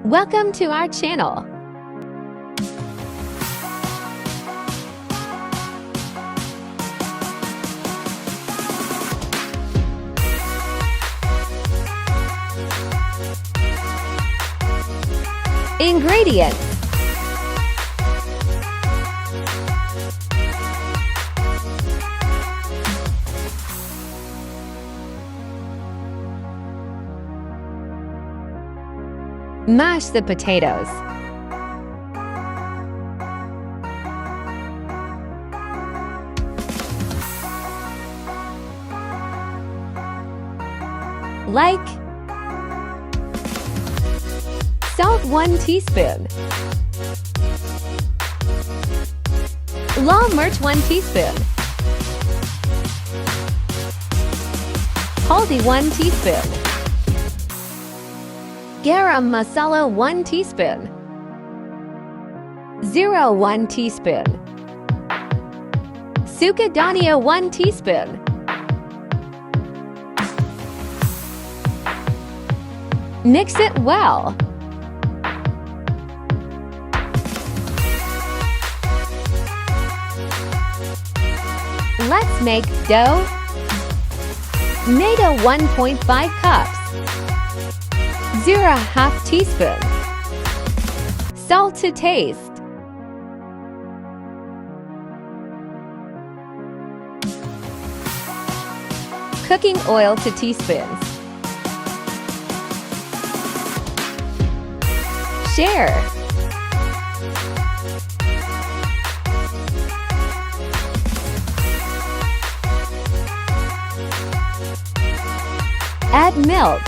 Welcome to our channel. Ingredients: mash the potatoes. Like, salt 1 teaspoon, Laal Mirch 1 teaspoon, Haldi 1 teaspoon, Garam Masala 1 teaspoon, Zeera 1 teaspoon, Sukha Dhania 1 teaspoon, mix it well. Let's make dough. Maida 1.5 cups, Zeera half teaspoon, salt to taste, cooking oil to teaspoons. Share. Add milk.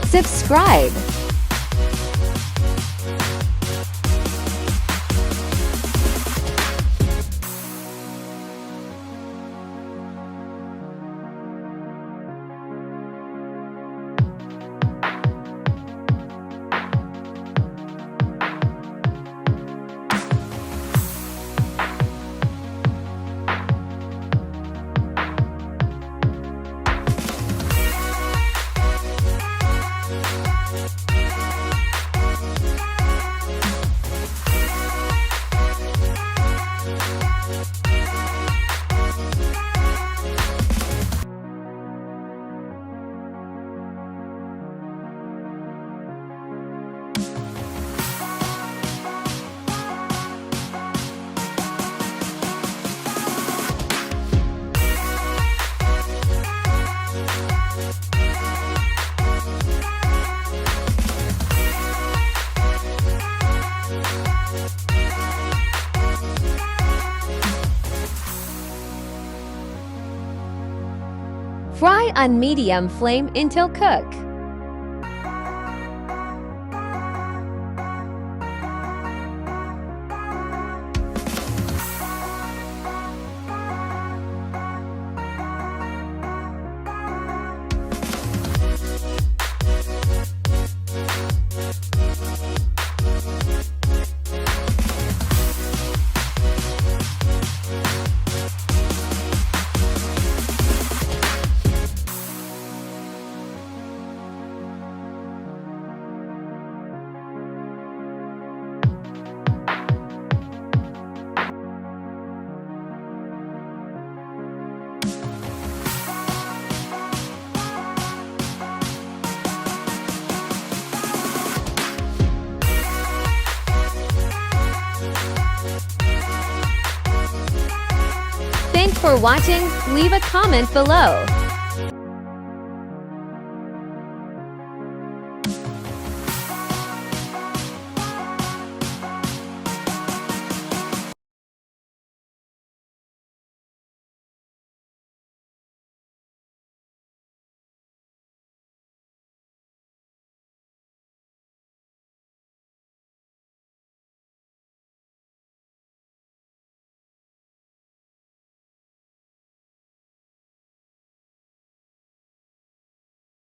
Subscribe. Fry on medium flame until cook. Thanks for watching. Leave a comment below.